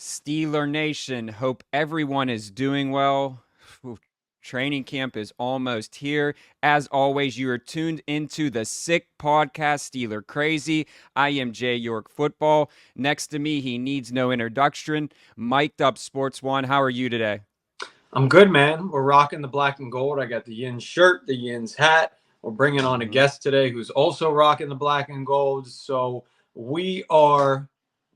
Steeler Nation, hope everyone is doing well. Training camp is almost here. As always, you are tuned into the Sick Podcast, Steeler Crazy. I am Jay York Football. Next to me, he needs no introduction. Mic'd up Sports One. How are you today? I'm good, man. We're rocking the black and gold. I got the Yins shirt, the Yins hat. We're bringing on a guest today who's also rocking the black and gold. So we are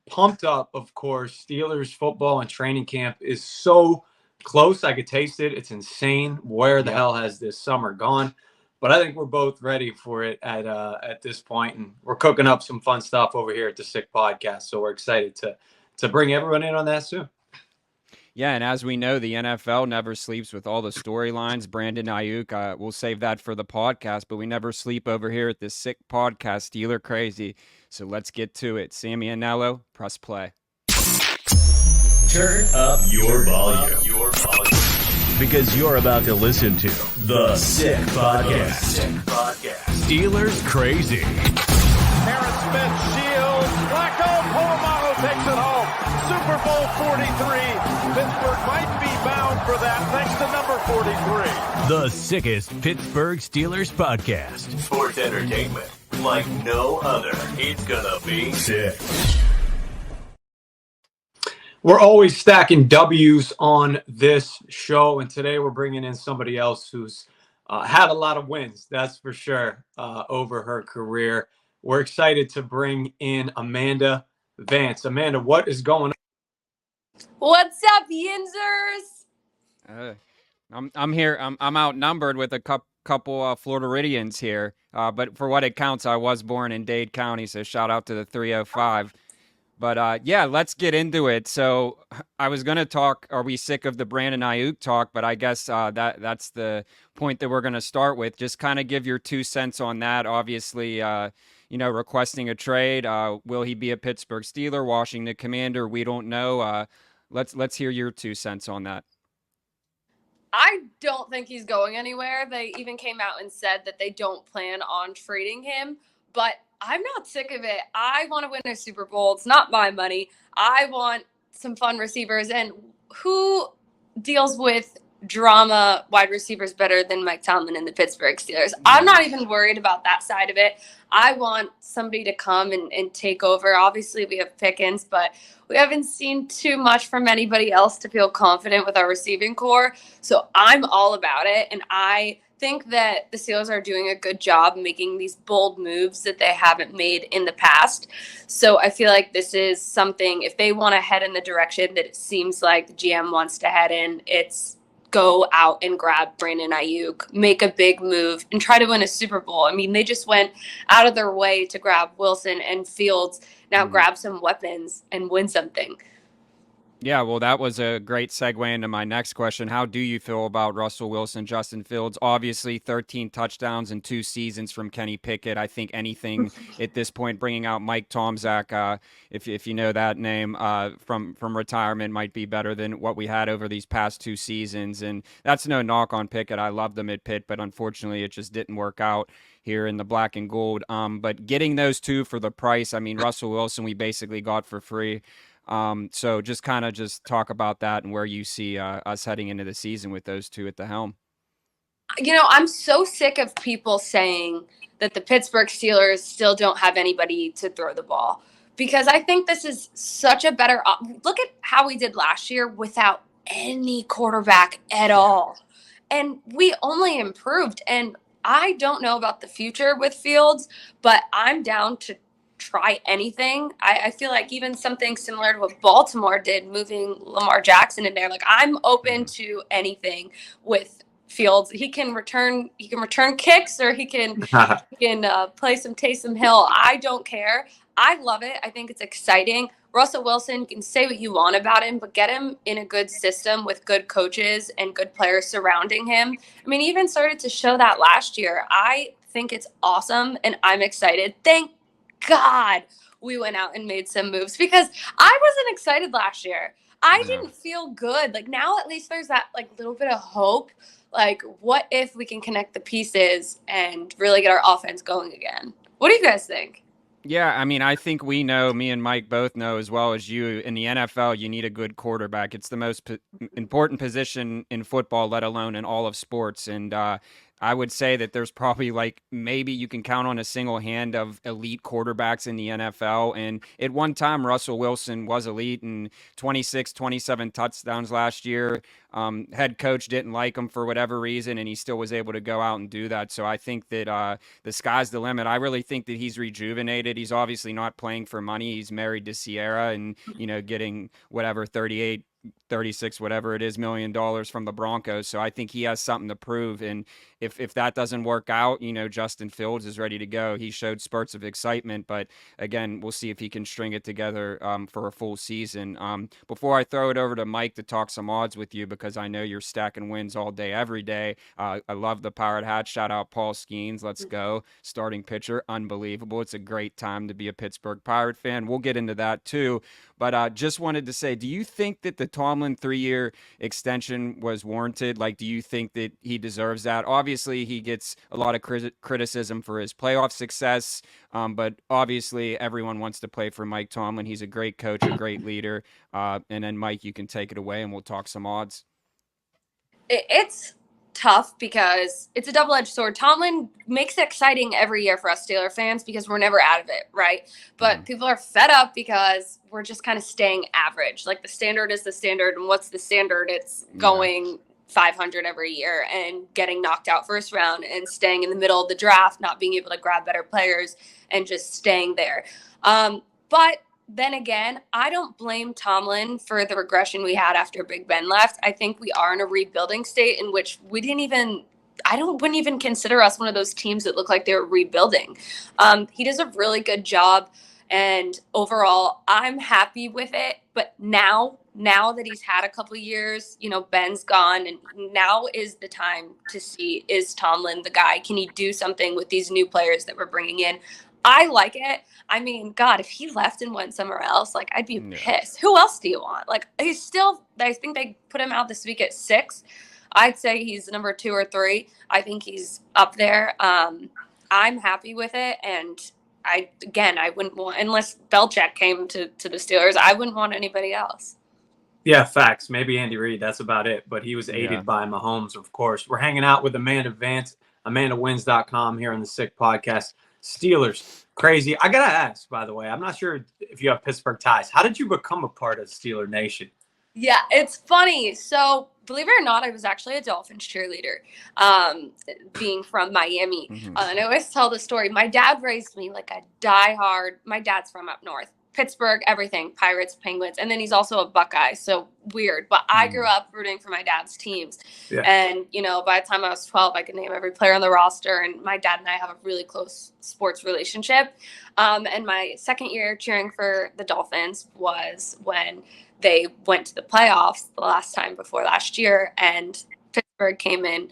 pumped up, of course. Steelers football and training camp is so close. I could taste it. It's insane. Where the hell has this summer gone? But I think we're both ready for it at this point, and we're cooking up some fun stuff over here at the Sick Podcast. So we're excited to bring everyone in on that soon. Yeah, and as we know, the NFL never sleeps with all the storylines. Brandon Aiyuk, we'll save that for the podcast, but we never sleep over here at this Sick Podcast, Steeler Crazy. So let's get to it. Sammy and Nello, press play. Turn up your volume. Because you're about to listen to the Sick Podcast. Steelers Crazy. Harris Smith shields. Flacco Polamalu takes it home. Super Bowl 43. Pittsburgh might be bound for that thanks to number 43. The sickest Pittsburgh Steelers podcast. Sports entertainment like no other. It's gonna be sick. We're always stacking W's on this show, and today we're bringing in somebody else who's had a lot of wins, that's for sure, over her career. We're excited to bring in Amanda Vance. Amanda, what is going on? What's up, Yinzers? I'm here. I'm outnumbered with a couple Floridians here. But for what it counts, I was born in Dade County, so shout out to the 305. But yeah, let's get into it. So I was going to talk, are we sick of the Brandon Aiyuk talk? But I guess that's the point that we're going to start with. Just kind of give your 2 cents on that. Obviously, requesting a trade. Will he be a Pittsburgh Steeler, Washington Commander? We don't know. Let's hear your 2 cents on that. I don't think he's going anywhere. They even came out and said that they don't plan on trading him, but I'm not sick of it. I want to win a Super Bowl. It's not my money. I want some fun receivers. And who deals with drama wide receivers better than Mike Tomlin and the Pittsburgh Steelers? I'm not even worried about that side of it. I want somebody to come and take over. Obviously, we have Pickens, but we haven't seen too much from anybody else to feel confident with our receiving core. So I'm all about it. And I think that the Steelers are doing a good job making these bold moves that they haven't made in the past. So I feel like this is something, if they want to head in the direction that it seems like the GM wants to head in, it's go out and grab Brandon Aiyuk, make a big move, and try to win a Super Bowl. I mean, they just went out of their way to grab Wilson and Fields. Now grab some weapons and win something. Yeah, well, that was a great segue into my next question. How do you feel about Russell Wilson, Justin Fields? Obviously, 13 touchdowns in 2 seasons from Kenny Pickett. I think anything at this point, bringing out Mike Tomczak, if you know that name, from retirement might be better than what we had over these past 2 seasons. And that's no knock on Pickett. I loved him at Pitt, but unfortunately, it just didn't work out here in the black and gold. But getting those 2 for the price, I mean, Russell Wilson, we basically got for free. So just talk about that and where you see us heading into the season with those 2 at the helm. I'm so sick of people saying that the Pittsburgh Steelers still don't have anybody to throw the ball, because I think this is such a better look at how we did last year without any quarterback at all. And we only improved. And I don't know about the future with Fields, but I'm down to try anything. I feel like even something similar to what Baltimore did, moving Lamar Jackson in there. Like, I'm open to anything with Fields. He can return kicks, or he can play some Taysom Hill. I don't care. I love it. I think it's exciting. Russell Wilson, you can say what you want about him, but get him in a good system with good coaches and good players surrounding him. I mean, he even started to show that last year. I think it's awesome, and I'm excited. Thank God we went out and made some moves, because I wasn't excited last year. I didn't feel good. Like, now at least there's that little bit of hope. Like, what if we can connect the pieces and really get our offense going again? What do you guys think? Yeah, I mean, I think we know, me and Mike both know as well as you, in the NFL, you need a good quarterback. It's the most important position in football, let alone in all of sports. And I would say that there's probably like maybe you can count on a single hand of elite quarterbacks in the NFL. And at one time, Russell Wilson was elite and 26, 27 touchdowns last year. Head coach didn't like him for whatever reason, and he still was able to go out and do that. So I think that the sky's the limit. I really think that he's rejuvenated. He's obviously not playing for money. He's married to Sierra and, getting whatever 38, 36, whatever it is, $1 million from the Broncos. So I think he has something to prove. And if that doesn't work out, Justin Fields is ready to go. He showed spurts of excitement, but again, we'll see if he can string it together for a full season. Before I throw it over to Mike to talk some odds with you, because I know you're stacking wins all day, every day. I love the Pirate Hat. Shout out Paul Skenes. Let's go. Starting pitcher. Unbelievable. It's a great time to be a Pittsburgh Pirate fan. We'll get into that too. But just wanted to say, do you think that the Tomlin 3-year extension was warranted? Like, do you think that he deserves that? Obviously, he gets a lot of criticism for his playoff success, but obviously everyone wants to play for Mike Tomlin. He's a great coach, a great leader. And then, Mike, you can take it away and we'll talk some odds. It's tough because it's a double-edged sword. Tomlin makes it exciting every year for us Steeler fans because we're never out of it, right? But people are fed up because we're just kind of staying average. Like, the standard is the standard, and what's the standard? It's going 500 every year and getting knocked out first round and staying in the middle of the draft, not being able to grab better players and just staying there. But then again, I don't blame Tomlin for the regression we had after Big Ben left. I think we are in a rebuilding state in which wouldn't even consider us one of those teams that look like they were rebuilding. He does a really good job, and overall, I'm happy with it. But now that he's had a couple of years, Ben's gone, and now is the time to see, is Tomlin the guy? Can he do something with these new players that we're bringing in? I like it. I mean, God, if he left and went somewhere else, like, I'd be pissed. Who else do you want? Like, he's still, I think they put him out this week at 6. I'd say he's number 2 or 3. I think he's up there. I'm happy with it. And I wouldn't want, unless Belichick came to the Steelers, I wouldn't want anybody else. Yeah, facts. Maybe Andy Reid. That's about it. But he was aided by Mahomes, of course. We're hanging out with Amanda Vance, AmandaWins.com here on the Sick Podcast. Steelers, crazy. I got to ask, by the way, I'm not sure if you have Pittsburgh ties. How did you become a part of Steeler Nation? Yeah, it's funny. So, believe it or not, I was actually a Dolphins cheerleader, being from Miami. And I always tell the story. My dad raised me like a diehard. My dad's from up north. Pittsburgh, everything, Pirates, Penguins, and then he's also a Buckeye, so weird. But I grew up rooting for my dad's teams. Yeah. And, by the time I was 12, I could name every player on the roster, and my dad and I have a really close sports relationship. And my second year cheering for the Dolphins was when they went to the playoffs the last time before last year, and Pittsburgh came in.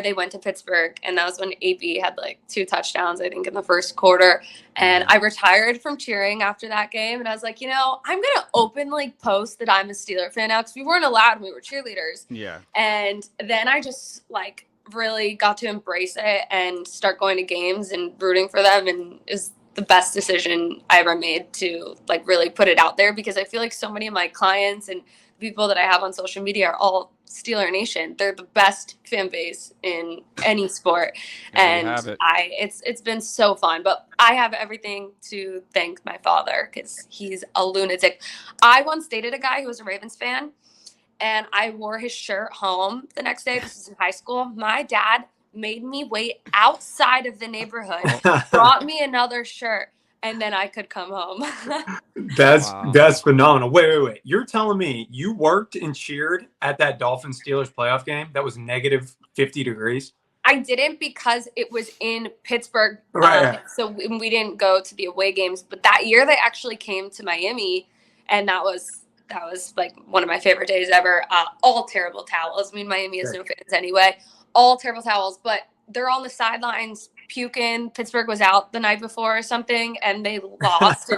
They went to Pittsburgh, and that was when AB had like 2 touchdowns, I think, in the first quarter. And I retired from cheering after that game, and I was like, I'm going to openly post that I'm a Steeler fan now, because we weren't allowed when we were cheerleaders. Yeah. And then I just really got to embrace it and start going to games and rooting for them, and is the best decision I ever made to really put it out there, because I feel like so many of my clients and people that I have on social media are all Steeler Nation. They're the best fan base in any sport. And it's been so fun. But I have everything to thank my father, because he's a lunatic. I once dated a guy who was a Ravens fan, and I wore his shirt home the next day. This was in hhigh school. My dad made me wait outside of the neighborhood, brought me another shirt, and then I could come home. That's phenomenal. Wait. You're telling me you worked and cheered at that Dolphins Steelers playoff game that was negative 50 degrees? I didn't, because it was in Pittsburgh. Right. So we didn't go to the away games. But that year they actually came to Miami, and that was like one of my favorite days ever. All terrible towels. I mean, Miami has no fans anyway. All terrible towels. But they're on the sidelines puking. Pittsburgh was out the night before or something, and they lost.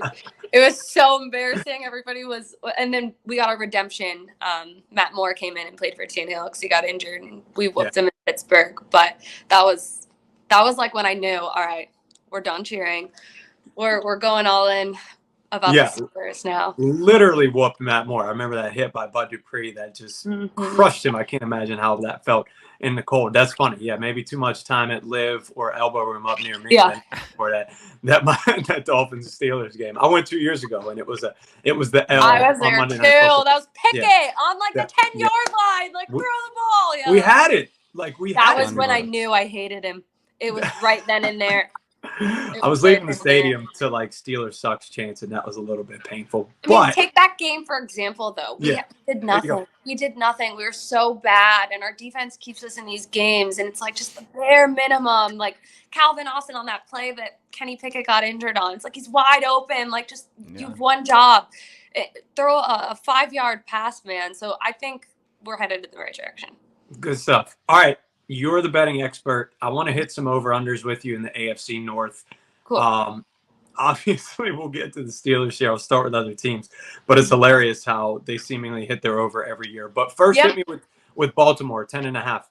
It was so embarrassing. Everybody was, and then we got a redemption. Matt Moore came in and played for Tannehill because he got injured, and we whooped him in Pittsburgh. But that was like when I knew, all right, we're done cheering. we're going all in about Yeah. the Steelers now. Literally whooped Matt Moore. I remember that hit by Bud Dupree that just crushed him. I can't imagine how that felt in the cold. That's funny. Yeah, maybe too much time at Live or Elbow Room up near me. Yeah. For that Dolphins Steelers game. I went 2 years ago, and it was the L. I was on there Monday too. Night Football. That was Pickett on like Yeah. the 10-yard line. Like, throw the ball. Yeah. We had it. Like we That had was it. when I knew I hated him. It was right then and there. I was leaving the stadium to like Steelers sucks chance, and that was a little bit painful. I mean, But take that game for example, though. We did nothing. We did nothing. We were so bad, and our defense keeps us in these games, and it's like just the bare minimum. Like Calvin Austin on that play that Kenny Pickett got injured on. It's like he's wide open. Like just you have one job. Throw a 5-yard pass, man. So I think we're headed in the right direction. Good stuff. All right. You're the betting expert. I want to hit some over-unders with you in the AFC North. Cool. Obviously, we'll get to the Steelers here. I'll start with other teams. But it's hilarious how they seemingly hit their over every year. But first, hit me with Baltimore, 10.5.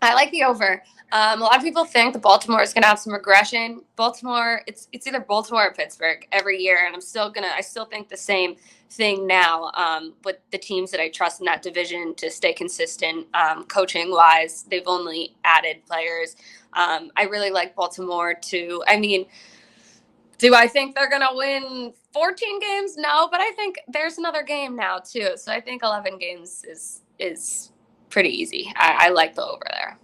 I like the over. A lot of people think the Baltimore is going to have some regression. Baltimore, it's either Baltimore or Pittsburgh every year, and I still think the same thing now with the teams that I trust in that division to stay consistent. Coaching wise, they've only added players. I really like Baltimore too. I mean, do I think they're going to win 14 games? No, but I think there's another game now too. So I think 11 games is pretty easy. I like the over there.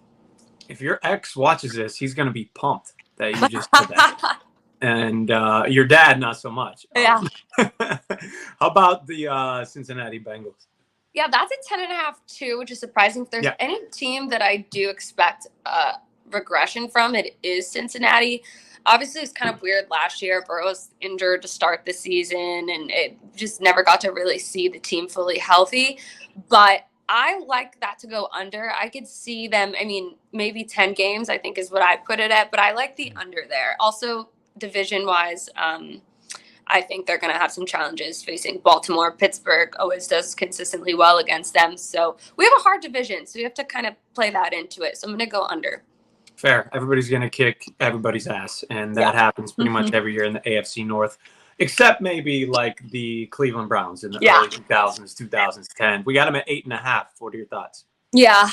If your ex watches this, he's going to be pumped that you just did that. And your dad, not so much. Yeah. How about the Cincinnati Bengals? Yeah, that's a 10.5 too, which is surprising. If there's any team that I do expect regression from, it is Cincinnati. Obviously, it's kind of weird last year. Burrow was injured to start the season, and it just never got to really see the team fully healthy. But I like that to go under. I could see them, I mean, maybe 10 games, I think is what I put it at, but I like the under there. Also, division-wise, I think they're going to have some challenges facing Baltimore. Pittsburgh always does consistently well against them. So we have a hard division, so you have to kind of play that into it. So I'm going to go under. Fair. Everybody's going to kick everybody's ass, and that happens pretty much every year in the AFC North. Except maybe like the Cleveland Browns in the early 2000s, 2010. We got them at 8.5. What are your thoughts? Yeah,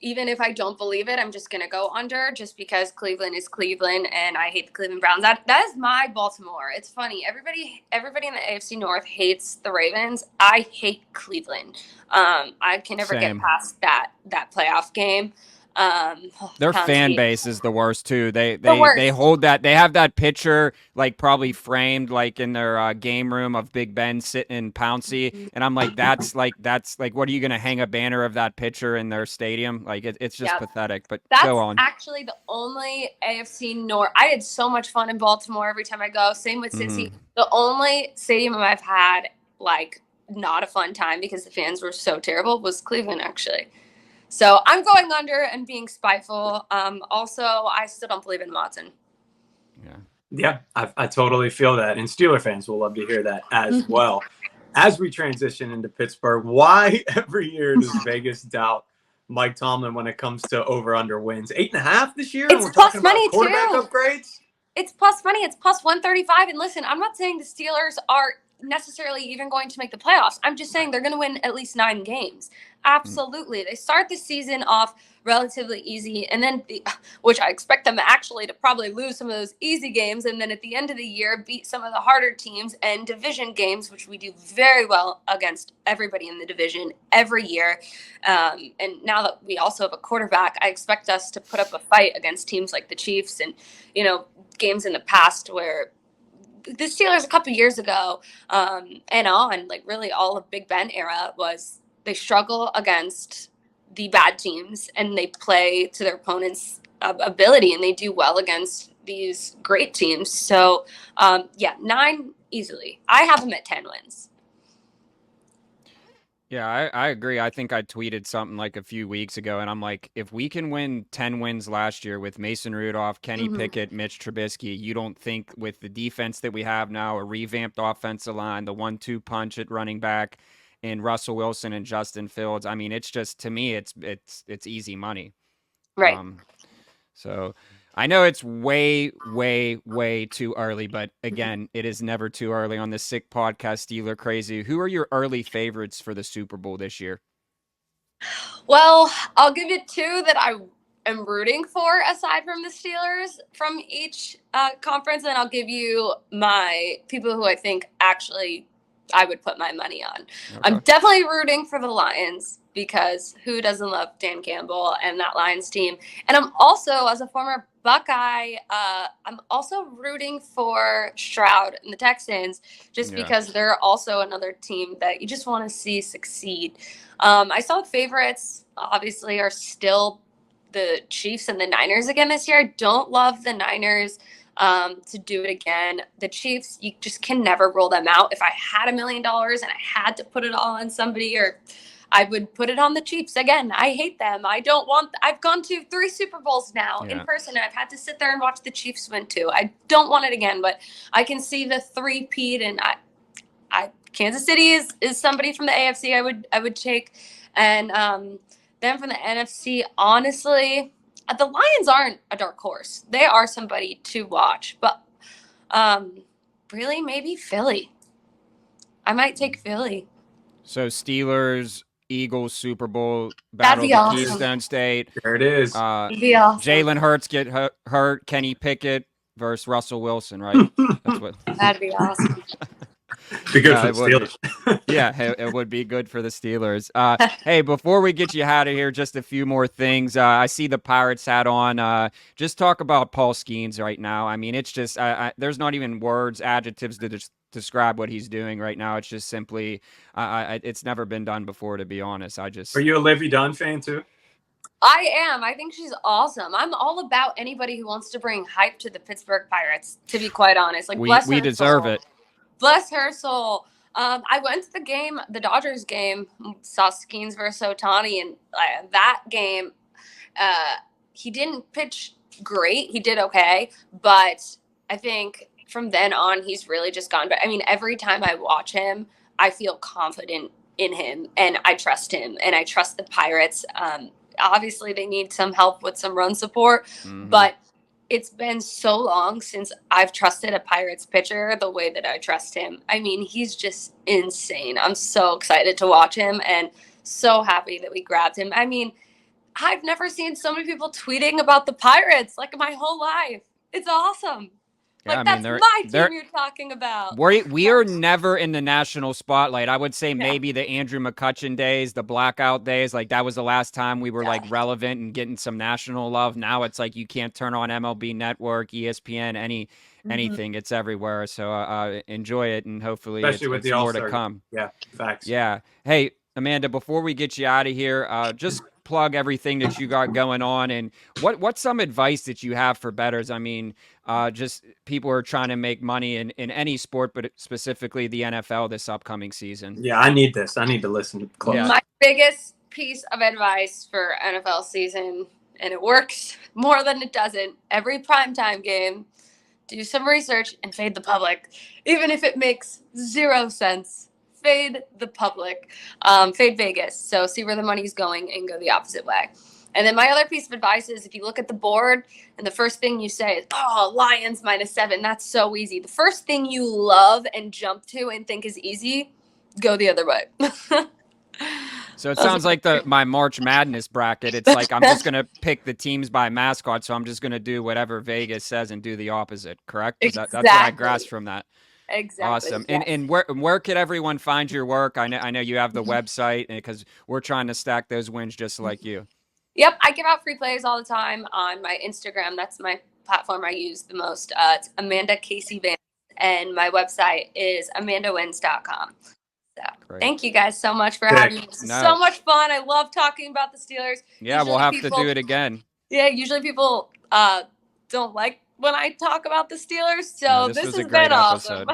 even if I don't believe it, I'm just gonna go under just because Cleveland is Cleveland and I hate the Cleveland Browns. That is my Baltimore. It's funny. Everybody in the AFC North hates the Ravens. I hate Cleveland. I can never get past that playoff game. Their fan base is the worst too. They worst. hold that. They have that picture like probably framed like in their game room of Big Ben sitting in Pouncey, and I'm like, that's like what are you gonna hang a banner of that picture in their stadium? Like it's just pathetic. But that's go on. Actually the only AFC North. I had so much fun in Baltimore every time I go. Same with Cincy. The only stadium I've had like not a fun time because the fans were so terrible was Cleveland actually. So I'm going under and being spiteful. Also, I still don't believe in Watson. Yeah, I totally feel that. And Steeler fans will love to hear that as well. As we transition into Pittsburgh, why every year does Vegas doubt Mike Tomlin when it comes to over-under wins? 8.5 this year? It's plus money, too. Quarterback upgrades? It's plus money. It's plus 135. And listen, I'm not saying the Steelers are necessarily even going to make the playoffs. I'm just saying they're going to win at least 9 games. Absolutely. They start the season off relatively easy, and then which I expect them actually to probably lose some of those easy games, and then at the end of the year beat some of the harder teams and division games, which we do very well against everybody in the division every year. And now that we also have a quarterback, I expect us to put up a fight against teams like the Chiefs and, games in the past where the Steelers a couple years ago and on, like really all of Big Ben era was they struggle against the bad teams and they play to their opponent's ability and they do well against these great teams. So 9 easily. I have them at 10 wins. Yeah, I agree. I think I tweeted something like a few weeks ago, and I'm like, if we can win 10 wins last year with Mason Rudolph, Kenny Pickett, Mitch Trubisky, you don't think with the defense that we have now, a revamped offensive line, the 1-2 punch at running back, and Russell Wilson and Justin Fields, I mean, it's just, to me, it's easy money. Right. I know it's way, way, way too early, but again, it is never too early on the Sick Podcast. Steeler Crazy. Who are your early favorites for the Super Bowl this year? Well, I'll give you two that I am rooting for aside from the Steelers from each conference, and I'll give you my people who I think actually I would put my money on. Okay. I'm definitely rooting for the Lions because who doesn't love Dan Campbell and that Lions team? And I'm also, as a former Buckeye, I'm also rooting for Stroud and the Texans just because they're also another team that you just want to see succeed. I saw favorites obviously are still the Chiefs and the Niners again this year. I don't love the Niners to do it again. The Chiefs, you just can never roll them out. If I had $1 million and I had to put it all on somebody, or I would put it on the Chiefs again. I hate them. I've gone to 3 Super Bowls now in person. And I've had to sit there and watch the Chiefs win too. I don't want it again, but I can see the 3-peat, and Kansas City is somebody from the AFC I would take. And then from the NFC, honestly, the Lions aren't a dark horse. They are somebody to watch. But really, maybe Philly. I might take Philly. So Steelers, Eagles, Super Bowl, Battle of the awesome. Keystone State. There it is. That'd be awesome. Jalen Hurts get hurt. Kenny Pickett versus Russell Wilson, right? That's what. That'd be awesome. Be good for the Steelers. Yeah, it would be good for the Steelers. Hey, before we get you out of here, just a few more things. I see the Pirates hat on. Just talk about Paul Skenes right now. I mean, it's just there's not even words, adjectives to describe what he's doing right now. It's just simply, it's never been done before, to be honest. Are you a Livy Dunn fan too? I am. I think she's awesome. I'm all about anybody who wants to bring hype to the Pittsburgh Pirates, to be quite honest. Like, we deserve it. Bless her soul. I went to the game, the Dodgers game, saw Skenes versus Ohtani, and that game, he didn't pitch great. He did okay, but I think from then on, he's really just gone. But I mean, every time I watch him, I feel confident in him, and I trust him, and I trust the Pirates. Obviously, they need some help with some run support, but it's been so long since I've trusted a Pirates pitcher the way that I trust him. I mean, he's just insane. I'm so excited to watch him and so happy that we grabbed him. I mean, I've never seen so many people tweeting about the Pirates like my whole life. It's awesome. Yeah, that's my team you're talking about. We are never in the national spotlight. I would say maybe the Andrew McCutchen days, the blackout days, like that was the last time we were like relevant and getting some national love. Now it's like you can't turn on MLB Network, ESPN, anything. It's everywhere. So enjoy it, and hopefully especially with the more to come. Yeah, facts. Yeah. Hey, Amanda, before we get you out of here, just plug everything that you got going on, and what's some advice that you have for bettors? I mean, just people are trying to make money in any sport, but specifically the NFL this upcoming season. Yeah, I need this. I need to listen close. Yeah. My biggest piece of advice for NFL season, and it works more than it doesn't, every primetime game, do some research and fade the public, even if it makes 0 sense. Fade the public, fade Vegas. So see where the money's going and go the opposite way. And then my other piece of advice is if you look at the board and the first thing you say is, oh, Lions -7, that's so easy. The first thing you love and jump to and think is easy, go the other way. So it sounds like my March Madness bracket. It's like I'm just going to pick the teams by mascot, so I'm just going to do whatever Vegas says and do the opposite, correct? Exactly. That's what I grasped from that. Exactly. Awesome. Yes. And where could everyone find your work? I know you have the website, because we're trying to stack those wins just like you. Yep, I give out free plays all the time on my Instagram. That's my platform I use the most. It's Amanda Casey Vance, and my website is amandawins.com. So thank you guys so much for having me. This is so much fun. I love talking about the Steelers. Yeah, usually we'll have to do it again. Yeah, usually people don't like when I talk about the Steelers, so this has been awesome.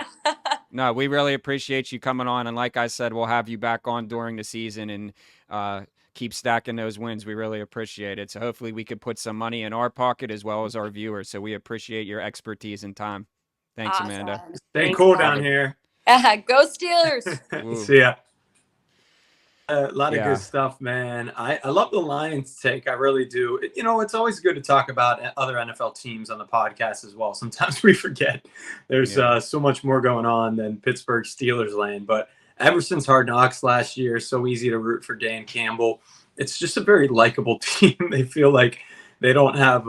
No, we really appreciate you coming on, and like I said, we'll have you back on during the season and keep stacking those wins. We really appreciate it. So hopefully we could put some money in our pocket as well as our viewers. So we appreciate your expertise and time. Thanks, awesome. Amanda. Stay cool down here. Go Steelers. See ya. A lot of good stuff, man. I love the Lions take. I really do. It's always good to talk about other NFL teams on the podcast as well. Sometimes we forget there's so much more going on than Pittsburgh Steelers land. But ever since Hard Knocks last year, so easy to root for Dan Campbell. It's just a very likable team. They feel like they don't have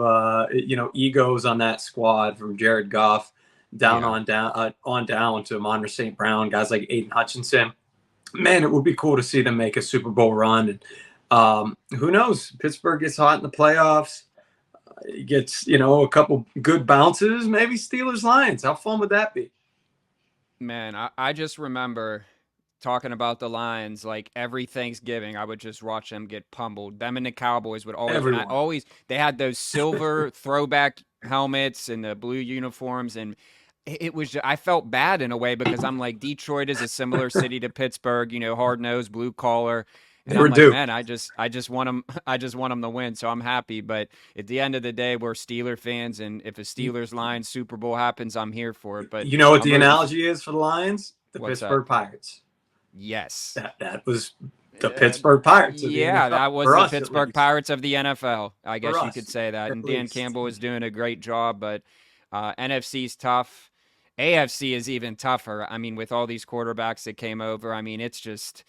egos on that squad, from Jared Goff on down to Monroe St. Brown, guys like Aiden Hutchinson. Man, it would be cool to see them make a Super Bowl run. And who knows? Pittsburgh gets hot in the playoffs. Gets, a couple good bounces. Maybe Steelers Lions. How fun would that be? Man, I just remember talking about the Lions, like every Thanksgiving, I would just watch them get pummeled. Them and the Cowboys would always, they had those silver throwback helmets and the blue uniforms, and it was, I felt bad in a way because I'm like, Detroit is a similar city to Pittsburgh, hard nosed, blue collar. And I'm like, man, I just want them to win. So I'm happy. But at the end of the day, we're Steeler fans. And if a Steelers Lions Super Bowl happens, I'm here for it. But you know what the analogy is for the Lions? The Pittsburgh Pirates. Yes. That was the Pittsburgh Pirates. That was the Pittsburgh Pirates of the NFL. I guess you could say that. And Dan Campbell is doing a great job. But NFC's tough. AFC is even tougher. I mean, with all these quarterbacks that came over, I mean, it's just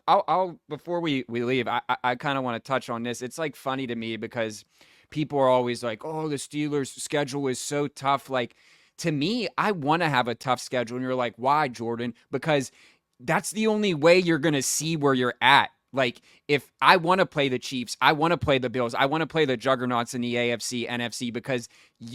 I'll before we leave, I kind of want to touch on this. It's like funny to me because people are always like, oh, the Steelers schedule is so tough. Like, to me, I want to have a tough schedule. And you're like, why, Jordan? Because that's the only way you're going to see where you're at. Like, if I want to play the Chiefs, I want to play the Bills, I want to play the juggernauts in the AFC, NFC, because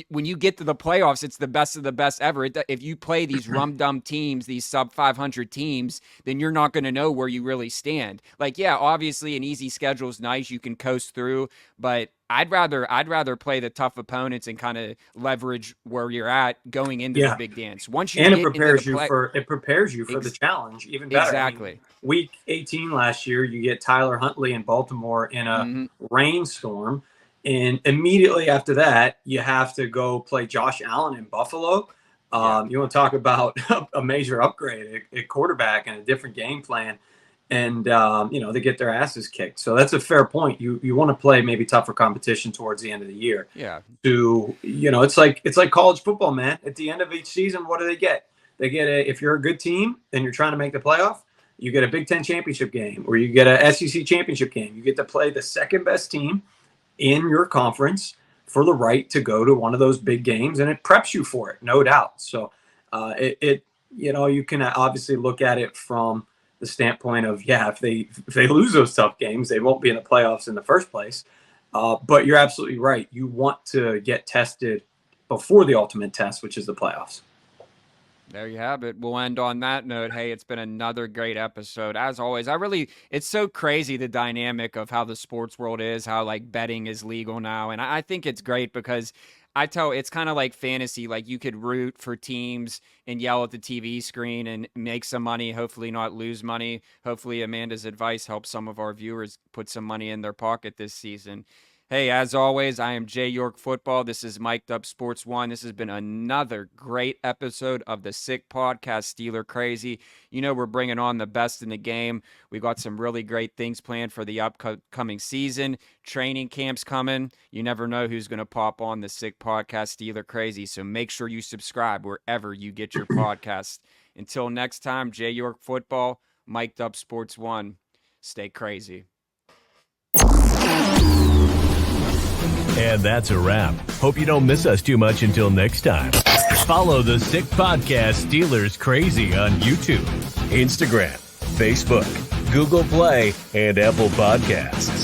when you get to the playoffs, it's the best of the best ever. If you play these rum-dum teams, these sub-500 teams, then you're not going to know where you really stand. Like, yeah, obviously an easy schedule is nice. You can coast through, but I'd rather play the tough opponents and kind of leverage where you're at going into the big dance. Once you it prepares you for the challenge even better. Exactly. I mean, week 18 last year, you get Tyler Huntley in Baltimore in a rainstorm, and immediately after that, you have to go play Josh Allen in Buffalo. You want to talk about a major upgrade at quarterback and a different game plan. And, they get their asses kicked. So that's a fair point. You want to play maybe tougher competition towards the end of the year. Yeah. It's like college football, man. At the end of each season, what do they get? They get if you're a good team and you're trying to make the playoff, you get a Big Ten championship game, or you get a SEC championship game. You get to play the second best team in your conference for the right to go to one of those big games, and it preps you for it, no doubt. So you can obviously look at it from the standpoint of, if they lose those tough games, they won't be in the playoffs in the first place. But you're absolutely right. You want to get tested before the ultimate test, which is the playoffs. There you have it. We'll end on that note. Hey, it's been another great episode. As always, it's so crazy, the dynamic of how the sports world is, how like betting is legal now. And I think it's great because it's kind of like fantasy. Like, you could root for teams and yell at the TV screen and make some money, hopefully not lose money. Hopefully Amanda's advice helps some of our viewers put some money in their pocket this season. Hey, as always, I am Jay York Football. This is Mic'd Up Sports 1. This has been another great episode of the Sick Podcast, Steeler Crazy. We're bringing on the best in the game. We got some really great things planned for the upcoming season. Training camp's coming. You never know who's going to pop on the Sick Podcast, Steeler Crazy. So make sure you subscribe wherever you get your podcast. Until next time, Jay York Football, Mic'd Up Sports 1. Stay crazy. And that's a wrap. Hope you don't miss us too much until next time. Follow the Sick Podcast Steelers Crazy on YouTube, Instagram, Facebook, Google Play, and Apple Podcasts.